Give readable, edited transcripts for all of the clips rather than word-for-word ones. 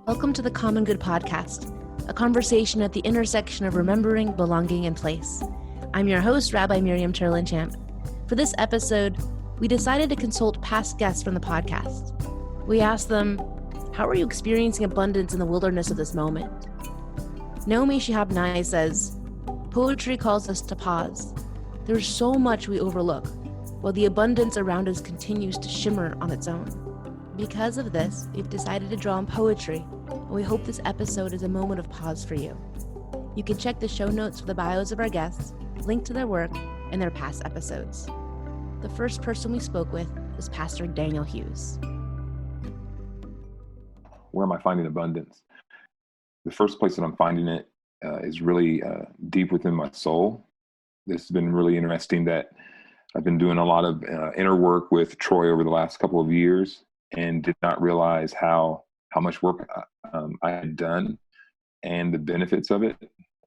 Welcome to the Common Good Podcast, a conversation at the intersection of remembering, belonging, and place. I'm your host, Rabbi Miriam Terlinchamp. For this episode, we decided to consult past guests from the podcast. We asked them, how are you experiencing abundance in the wilderness of this moment? Naomi Shihab Nye says, poetry calls us to pause. There's so much we overlook, while the abundance around us continues to shimmer on its own. Because of this, we've decided to draw on poetry, and we hope this episode is a moment of pause for you. You can check the show notes for the bios of our guests, link to their work, and their past episodes. The first person we spoke with was Pastor Daniel Hughes. Where am I finding abundance? The first place that I'm finding it is really deep within my soul. This has been really interesting that I've been doing a lot of inner work with Troy over the last couple of years, and did not realize how much work I had done and the benefits of it,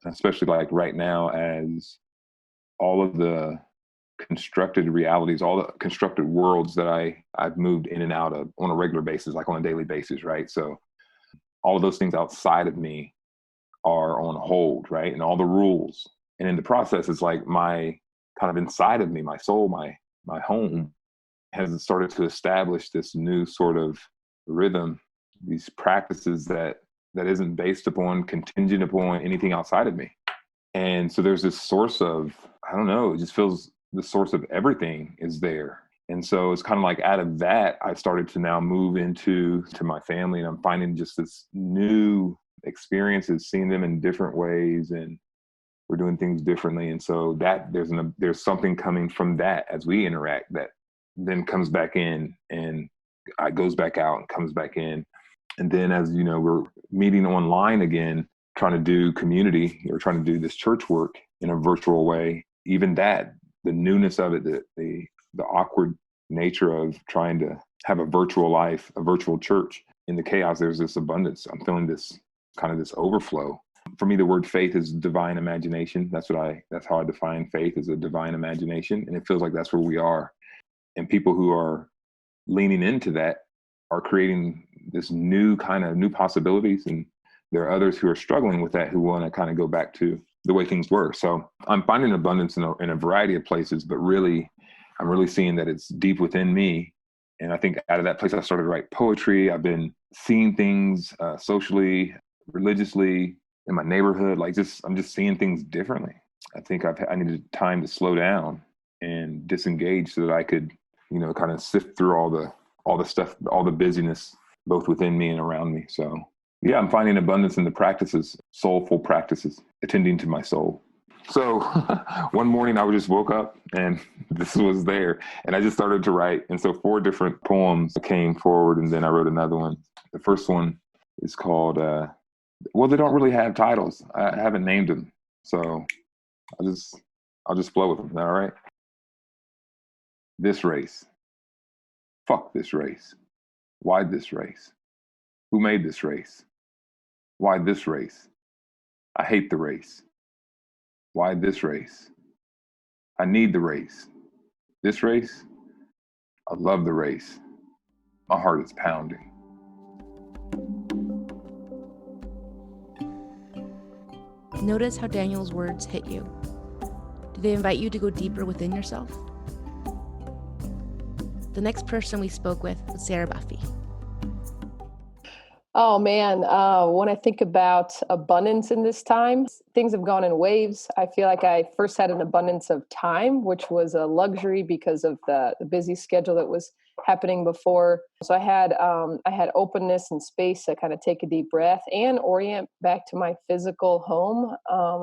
especially like right now, as all of the constructed realities, all the constructed worlds that I've moved in and out of on a regular basis, like on a daily basis, right? So all of those things outside of me are on hold, right? And all the rules. And in the process, it's like my kind of inside of me, my soul, my home, has started to establish this new sort of rhythm, these practices that isn't based upon, contingent upon anything outside of me. And so there's this source of, I don't know, it just feels the source of everything is there. And so it's kind of like out of that, I started to now move into my family, and I'm finding just this new experiences, seeing them in different ways, and we're doing things differently. And so that there's something coming from that as we interact that then comes back in and goes back out and comes back in. And then as you know, we're meeting online again, trying to do community or trying to do this church work in a virtual way. Even that, the newness of it, the awkward nature of trying to have a virtual life, a virtual church. In the chaos, there's this abundance. I'm feeling this kind of this overflow. For me, the word faith is divine imagination. That's how I define faith, as a divine imagination. And it feels like that's where we are. And people who are leaning into that are creating this new possibilities. And there are others who are struggling with that, who want to kind of go back to the way things were. So I'm finding abundance in a variety of places, but really, I'm really seeing that it's deep within me. And I think out of that place, I started to write poetry. I've been seeing things socially, religiously, in my neighborhood. I'm just seeing things differently. I think I needed time to slow down and disengage so that I could, kind of sift through all the stuff, all the busyness, both within me and around me. So yeah, I'm finding abundance in the practices, soulful practices, attending to my soul. So one morning I just woke up and this was there, and I just started to write. And so 4 different poems came forward, and then I wrote another one. The first one is called, they don't really have titles. I haven't named them. So I'll just flow with them. All right. This race. Fuck this race. Why this race? Who made this race? Why this race? I hate the race. Why this race? I need the race. This race? I love the race. My heart is pounding. Notice how Daniel's words hit you. Do they invite you to go deeper within yourself? The next person we spoke with was Sarah Buffy. Oh man, when I think about abundance in this time, things have gone in waves. I feel like I first had an abundance of time, which was a luxury because of the busy schedule that was happening before. So I had openness and space to kind of take a deep breath and orient back to my physical home.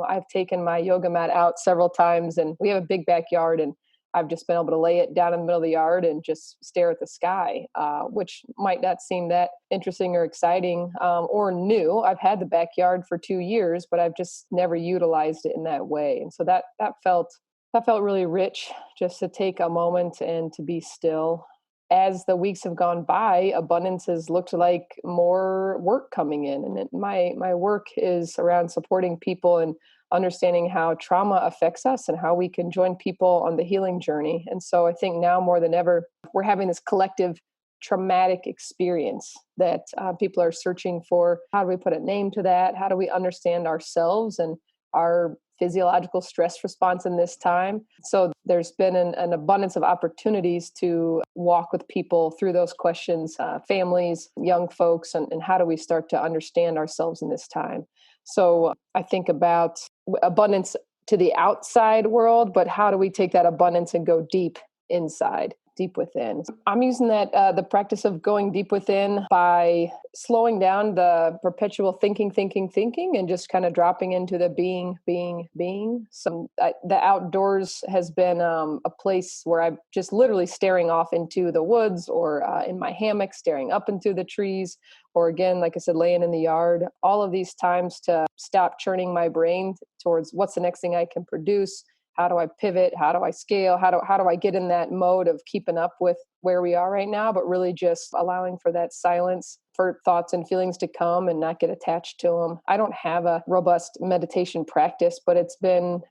I've taken my yoga mat out several times, and we have a big backyard, and I've just been able to lay it down in the middle of the yard and just stare at the sky, which might not seem that interesting or exciting or new. I've had the backyard for 2 years, but I've just never utilized it in that way. And so that felt really rich, just to take a moment and to be still. As the weeks have gone by, abundance has looked like more work coming in. And my work is around supporting people and understanding how trauma affects us and how we can join people on the healing journey. And so I think now more than ever, we're having this collective traumatic experience that people are searching for. How do we put a name to that? How do we understand ourselves and our physiological stress response in this time? So there's been an abundance of opportunities to walk with people through those questions, families, young folks, and how do we start to understand ourselves in this time? So I think about abundance to the outside world, but how do we take that abundance and go deep inside, deep within? I'm using that the practice of going deep within by slowing down the perpetual thinking, and just kind of dropping into the being. So the outdoors has been a place where I'm just literally staring off into the woods, or in my hammock, staring up into the trees, or again, like I said, laying in the yard. All of these times to stop churning my brain towards what's the next thing I can produce. How do I pivot? How do I scale? How do I get in that mode of keeping up with where we are right now, but really just allowing for that silence, for thoughts and feelings to come and not get attached to them. I don't have a robust meditation practice, but it's been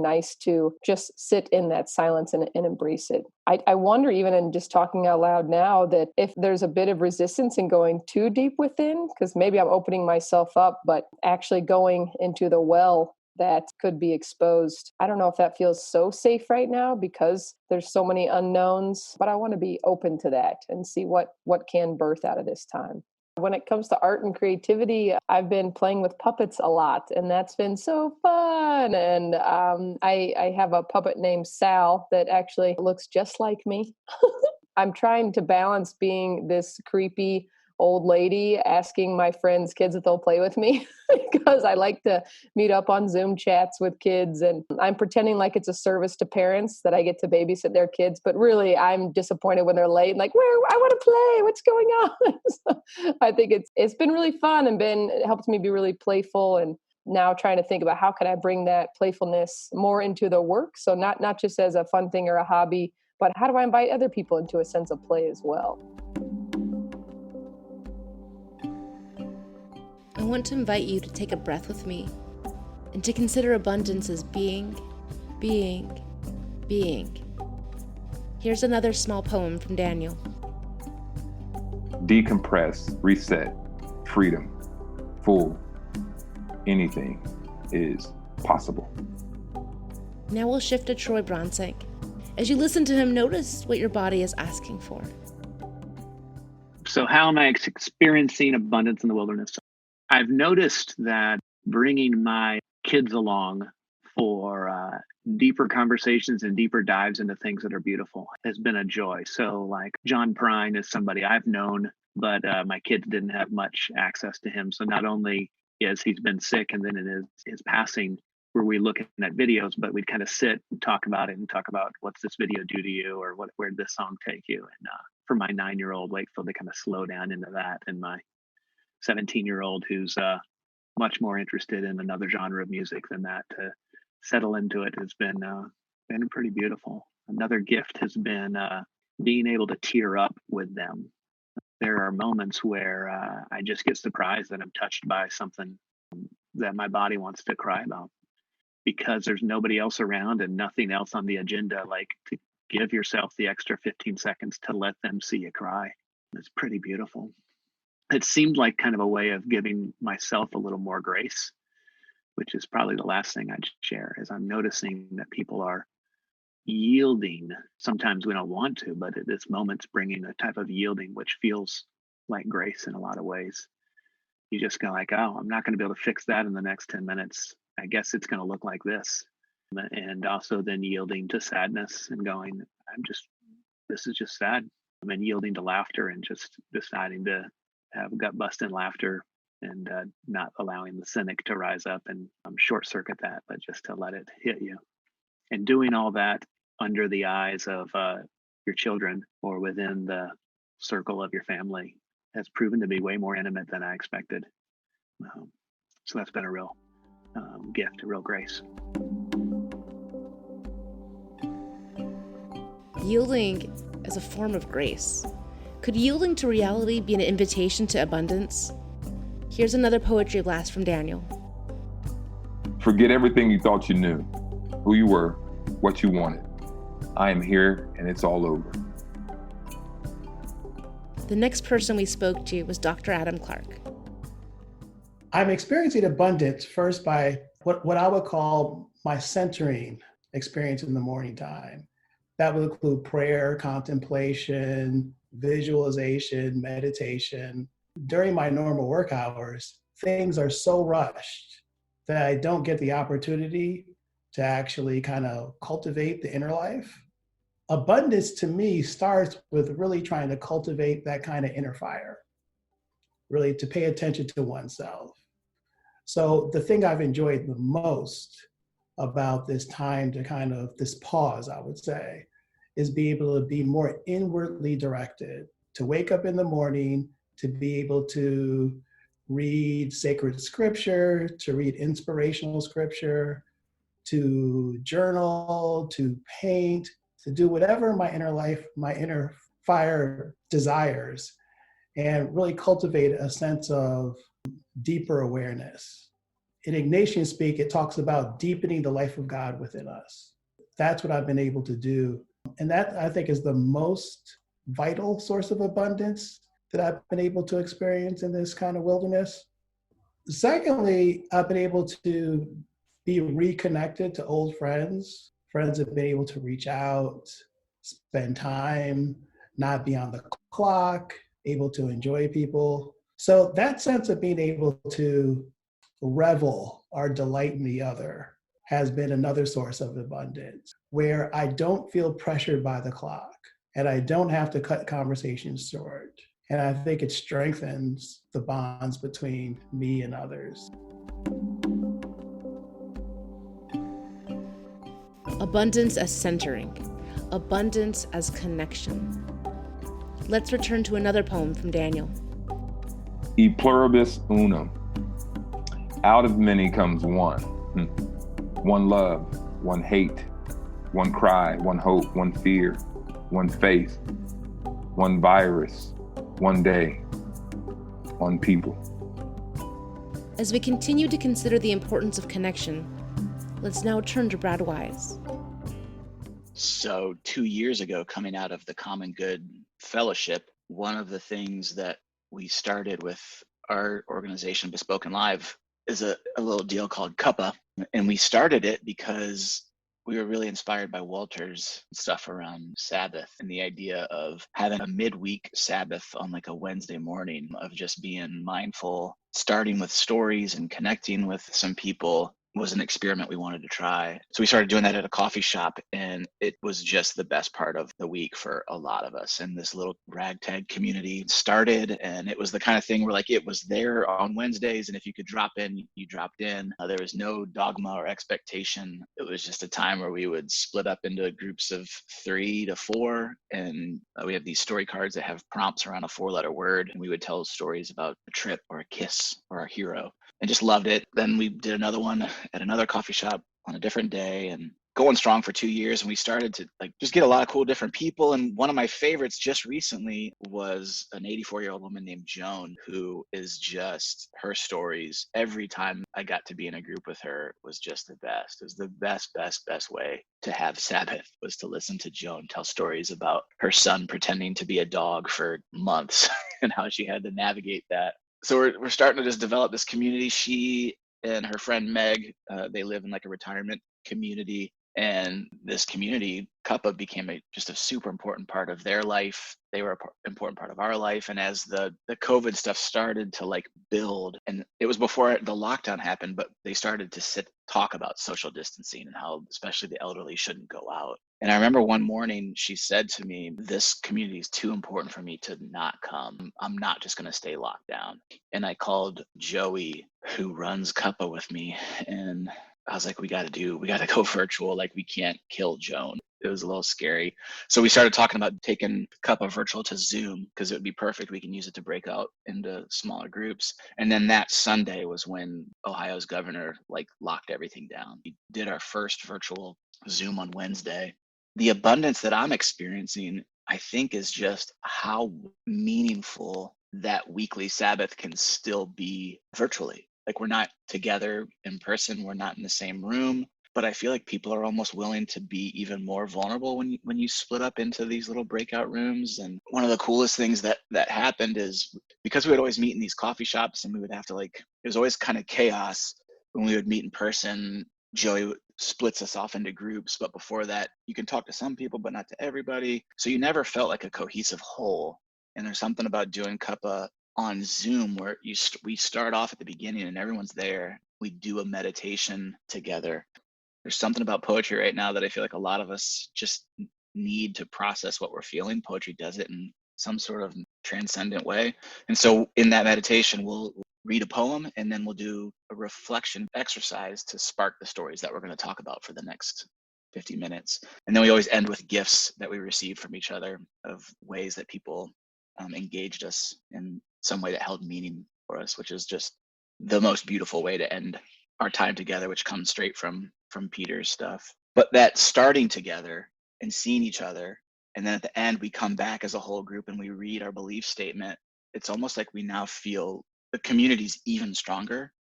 nice to just sit in that silence and embrace it. I wonder, even in just talking out loud now, that if there's a bit of resistance in going too deep within, because maybe I'm opening myself up, but actually going into the well that could be exposed. I don't know if that feels so safe right now because there's so many unknowns, but I want to be open to that and see what can birth out of this time. When it comes to art and creativity, I've been playing with puppets a lot, and that's been so fun. And I have a puppet named Sal that actually looks just like me. I'm trying to balance being this creepy old lady asking my friends' kids if they'll play with me because I like to meet up on Zoom chats with kids, and I'm pretending like it's a service to parents that I get to babysit their kids, but really I'm disappointed when they're late and like, where I want to play, what's going on? So I think it's been really fun and it helped me be really playful, and now trying to think about how can I bring that playfulness more into the work. So not just as a fun thing or a hobby, but how do I invite other people into a sense of play as well? I want to invite you to take a breath with me and to consider abundance as being. Here's another small poem from Daniel. Decompress, reset, freedom, full. Anything is possible. Now we'll shift to Troy Bronsink. As you listen to him, notice what your body is asking for. So how am I experiencing abundance in the wilderness? I've noticed that bringing my kids along for deeper conversations and deeper dives into things that are beautiful has been a joy. So like John Prine is somebody I've known, but my kids didn't have much access to him. So not only is he's been sick and then in his passing, were we looking at videos, but we'd kind of sit and talk about it and talk about what's this video do to you, or where did this song take you? And for my 9-year-old Wakefield to kind of slow down into that, and my 17-year-old who's much more interested in another genre of music than that, to settle into it has been pretty beautiful. Another gift has been being able to tear up with them. There are moments where I just get surprised that I'm touched by something that my body wants to cry about, because there's nobody else around and nothing else on the agenda, like to give yourself the extra 15 seconds to let them see you cry. It's pretty beautiful. It seemed like kind of a way of giving myself a little more grace, which is probably the last thing I'd share, is I'm noticing that people are yielding. Sometimes we don't want to, but at this moment's bringing a type of yielding, which feels like grace in a lot of ways. You just go like, oh, I'm not going to be able to fix that in the next 10 minutes. I guess it's going to look like this. And also then yielding to sadness and going, this is just sad. And yielding to laughter and just deciding to have gut busting laughter and not allowing the cynic to rise up and short circuit that, but just to let it hit you. And doing all that under the eyes of your children or within the circle of your family has proven to be way more intimate than I expected. So that's been a real gift, a real grace. Yielding as a form of grace. Could yielding to reality be an invitation to abundance? Here's another poetry blast from Daniel. Forget everything you thought you knew, who you were, what you wanted. I am here and it's all over. The next person we spoke to was Dr. Adam Clark. I'm experiencing abundance first by what I would call my centering experience in the morning time. That would include prayer, contemplation, visualization, meditation. During my normal work hours, things are so rushed that I don't get the opportunity to actually kind of cultivate the inner life. Abundance to me starts with really trying to cultivate that kind of inner fire, really to pay attention to oneself. So the thing I've enjoyed the most about this time to kind of this pause, I would say, is be able to be more inwardly directed, to wake up in the morning, to be able to read sacred scripture, to read inspirational scripture, to journal, to paint, to do whatever my inner life, my inner fire desires, and really cultivate a sense of deeper awareness. In Ignatian speak, it talks about deepening the life of God within us. That's what I've been able to do. And that, I think, is the most vital source of abundance that I've been able to experience in this kind of wilderness. Secondly, I've been able to be reconnected to old friends. Friends have been able to reach out, spend time, not be on the clock, able to enjoy people. So that sense of being able to revel or delight in the other has been another source of abundance, where I don't feel pressured by the clock and I don't have to cut conversations short. And I think it strengthens the bonds between me and others. Abundance as centering, abundance as connection. Let's return to another poem from Daniel. E pluribus unum. Out of many comes one. One love, one hate, one cry, one hope, one fear, one faith, one virus, one day, one people. As we continue to consider the importance of connection, let's now turn to Brad Wise. So 2 years ago, coming out of the Common Good Fellowship, one of the things that we started with our organization, Bespoken Live, is a little deal called Cuppa. And we started it because we were really inspired by Walter's stuff around Sabbath and the idea of having a midweek Sabbath on like a Wednesday morning, of just being mindful, starting with stories and connecting with some people was an experiment we wanted to try. So we started doing that at a coffee shop, and it was just the best part of the week for a lot of us. And this little ragtag community started, and it was the kind of thing where like it was there on Wednesdays, and if you could drop in, you dropped in. There was no dogma or expectation. It was just a time where we would split up into groups of 3 to 4, and we have these story cards that have prompts around a 4-letter word, and we would tell stories about a trip or a kiss or our hero. And just loved it. Then we did another one at another coffee shop on a different day, and going strong for 2 years. And we started to like just get a lot of cool different people. And one of my favorites just recently was an 84-year-old woman named Joan, who is just, her stories every time I got to be in a group with her was just the best. It was the best way to have Sabbath, was to listen to Joan tell stories about her son pretending to be a dog for months and how she had to navigate that. So we're starting to just develop this community. She and her friend Meg, they live in like a retirement community, and this community, Cuppa, became just a super important part of their life. They were an important part of our life. And as the COVID stuff started to like build, and it was before the lockdown happened, but they started to talk about social distancing and how especially the elderly shouldn't go out. And I remember one morning she said to me, this community is too important for me to not come. I'm not just going to stay locked down. And I called Joey, who runs Cuppa with me, and I was like, we got to go virtual. Like, we can't kill Joan. It was a little scary. So we started talking about taking Cuppa virtual to Zoom, because it would be perfect. We can use it to break out into smaller groups. And then that Sunday was when Ohio's governor like locked everything down. We did our first virtual Zoom on Wednesday. The abundance that I'm experiencing, I think, is just how meaningful that weekly Sabbath can still be virtually. Like, we're not together in person. We're not in the same room. but I feel like people are almost willing to be even more vulnerable when you split up into these little breakout rooms. And one of the coolest things that happened is, because we would always meet in these coffee shops, and we would have to, like, it was always kind of chaos when we would meet in person. Joey splits us off into groups, but before that, you can talk to some people, but not to everybody. So you never felt like a cohesive whole. And there's something about doing Cuppa on Zoom where we start off at the beginning and everyone's there. We do a meditation together. There's something about poetry right now that I feel like a lot of us just need to process what we're feeling. Poetry does it in some sort of transcendent way. And so in that meditation, we'll read a poem, and then we'll do a reflection exercise to spark the stories that we're going to talk about for the next 50 minutes. And then we always end with gifts that we received from each other of ways that people engaged us in some way that held meaning for us, which is just the most beautiful way to end our time together, which comes straight from Peter's stuff. But that starting together and seeing each other, and then at the end we come back as a whole group and we read our belief statement. It's almost like we now feel the community's even stronger.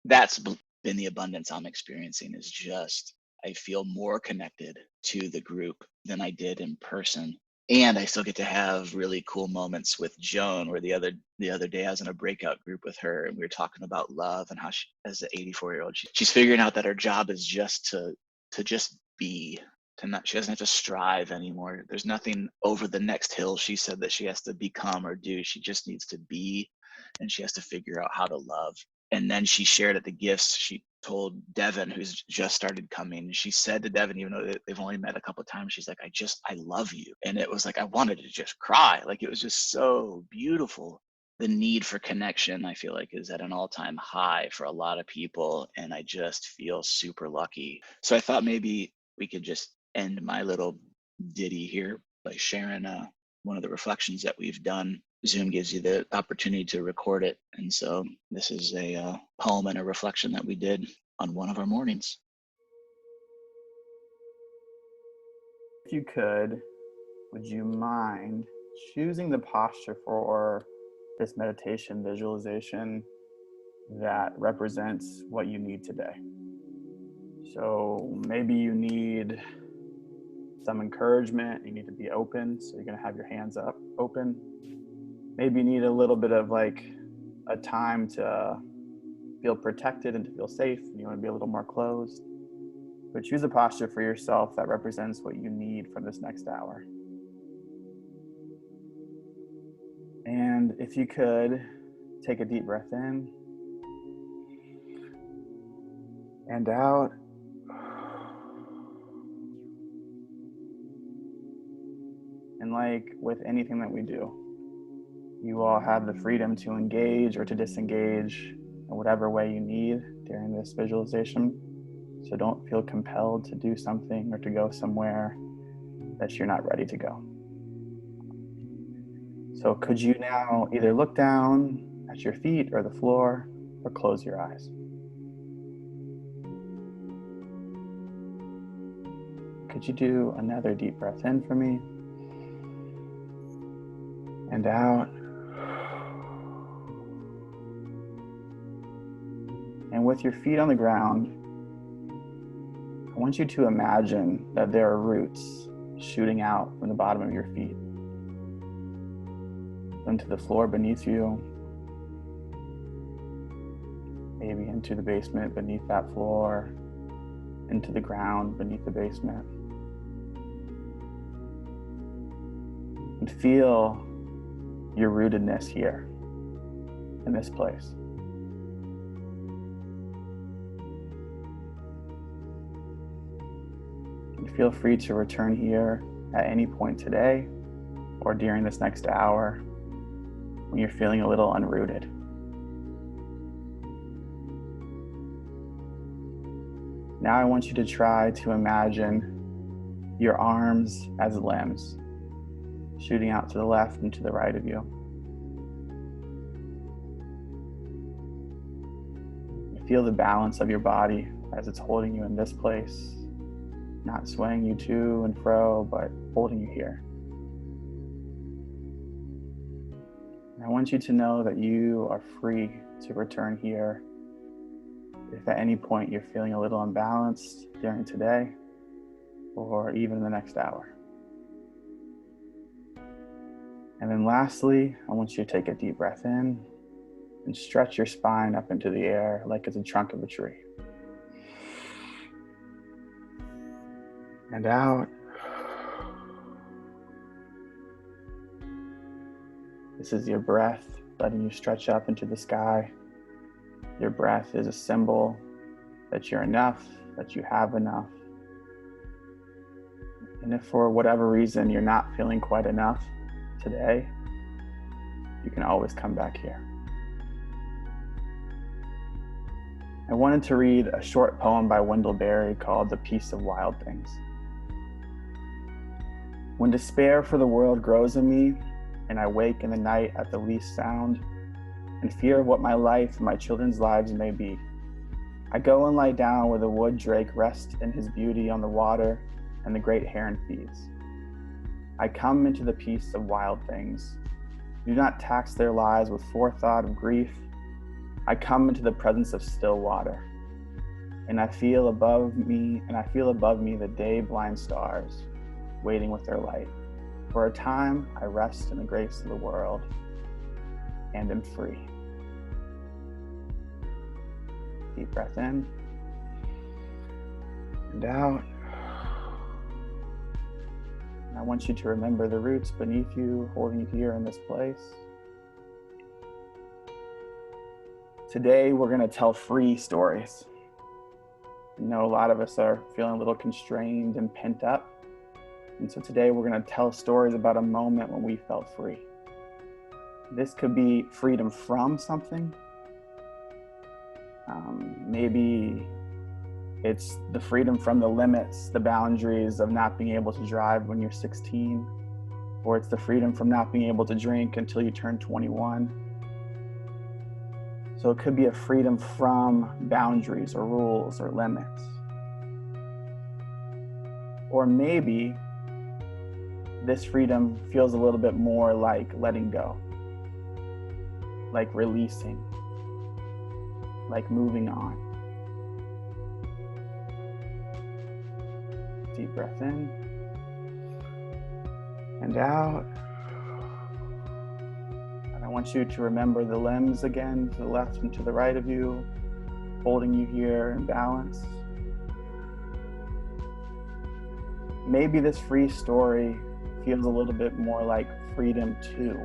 That's been the abundance I'm experiencing, is just, I feel more connected to the group than I did in person. And I still get to have really cool moments with Joan, where the other day I was in a breakout group with her, and we were talking about love and how she, as an 84-year-old, she's figuring out that her job is just to just be, she doesn't have to strive anymore. There's nothing over the next hill, she said, that she has to become or do. She just needs to be, and she has to figure out how to love. And then she shared at the gifts, she told Devin, who's just started coming, she said to Devin, even though they've only met a couple of times, she's like, I love you. And it was like, I wanted to just cry. Like, it was just so beautiful. The need for connection, I feel like, is at an all-time high for a lot of people. And I just feel super lucky. So I thought maybe we could just end my little ditty here by sharing one of the reflections that we've done. Zoom gives you the opportunity to record it. And so this is a poem and a reflection that we did on one of our mornings. If you could, would you mind choosing the posture for this meditation visualization that represents what you need today? So maybe you need some encouragement, you need to be open, so you're going to have your hands up open. Maybe you need a little bit of like a time to feel protected and to feel safe, and you want to be a little more closed. But choose a posture for yourself that represents what you need from this next hour. And if you could, take a deep breath in and out. And like with anything that we do, you all have the freedom to engage or to disengage in whatever way you need during this visualization. So don't feel compelled to do something or to go somewhere that you're not ready to go. So could you now either look down at your feet or the floor, or close your eyes? Could you do another deep breath in for me? And out. And with your feet on the ground, I want you to imagine that there are roots shooting out from the bottom of your feet into the floor beneath you, maybe into the basement beneath that floor, into the ground beneath the basement. And feel your rootedness here in this place. And feel free to return here at any point today or during this next hour when you're feeling a little unrooted. Now I want you to try to imagine your arms as limbs shooting out to the left and to the right of you. Feel the balance of your body as it's holding you in this place, not swaying you to and fro, but holding you here. And I want you to know that you are free to return here If at any point you're feeling a little unbalanced during today, or even the next hour. And then lastly, I want you to take a deep breath in and stretch your spine up into the air like it's the trunk of a tree. And out. This is your breath letting you stretch up into the sky. Your breath is a symbol that you're enough, that you have enough. And if for whatever reason you're not feeling quite enough today, you can always come back here. I wanted to read a short poem by Wendell Berry called The Peace of Wild Things. When despair for the world grows in me, and I wake in the night at the least sound, and fear of what my life and my children's lives may be, I go and lie down where the wood drake rests in his beauty on the water, and the great heron feeds. I come into the peace of wild things. Do not tax their lives with forethought of grief. I come into the presence of still water, and I feel above me the day-blind stars waiting with their light. For a time, I rest in the grace of the world and am free. Deep breath in and out. I want you to remember the roots beneath you, holding you here in this place. Today, we're going to tell free stories. I know a lot of us are feeling a little constrained and pent up. And so today, we're going to tell stories about a moment when we felt free. This could be freedom from something. Maybe it's the freedom from the limits, the boundaries of not being able to drive when you're 16, or it's the freedom from not being able to drink until you turn 21. So it could be a freedom from boundaries or rules or limits. Or maybe this freedom feels a little bit more like letting go, like releasing, like moving on. Deep breath in and out. And I want you to remember the limbs again, to the left and to the right of you, holding you here in balance. Maybe this free story feels a little bit more like freedom too.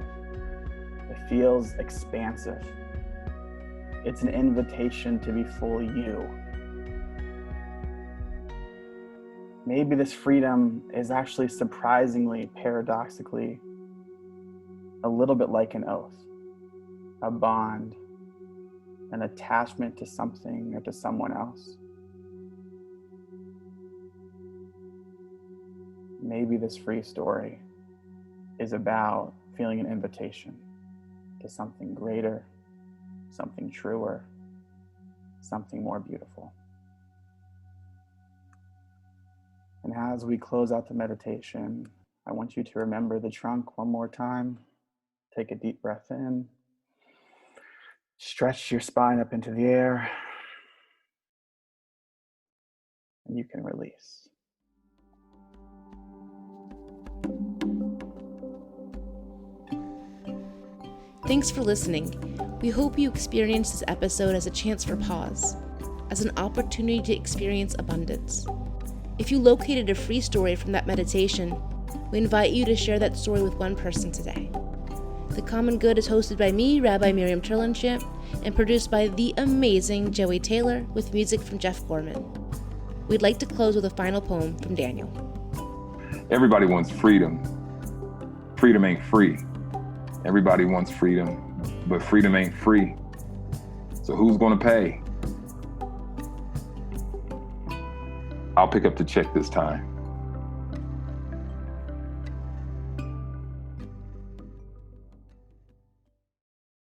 It feels expansive. It's an invitation to be fully you. Maybe this freedom is actually surprisingly, paradoxically, a little bit like an oath, a bond, an attachment to something or to someone else. Maybe this free story is about feeling an invitation to something greater, something truer, something more beautiful. And as we close out the meditation, I want you to remember the trunk one more time. Take a deep breath in. Stretch your spine up into the air. And you can release. Thanks for listening. We hope you experienced this episode as a chance for pause, as an opportunity to experience abundance. If you located a free story from that meditation, we invite you to share that story with one person today. The Common Good is hosted by me, Rabbi Miriam Turlinchamp, and produced by the amazing Joey Taylor with music from Jeff Gorman. We'd like to close with a final poem from Daniel. Everybody wants freedom. Freedom ain't free. Everybody wants freedom, but freedom ain't free. So who's gonna pay? I'll pick up the check this time.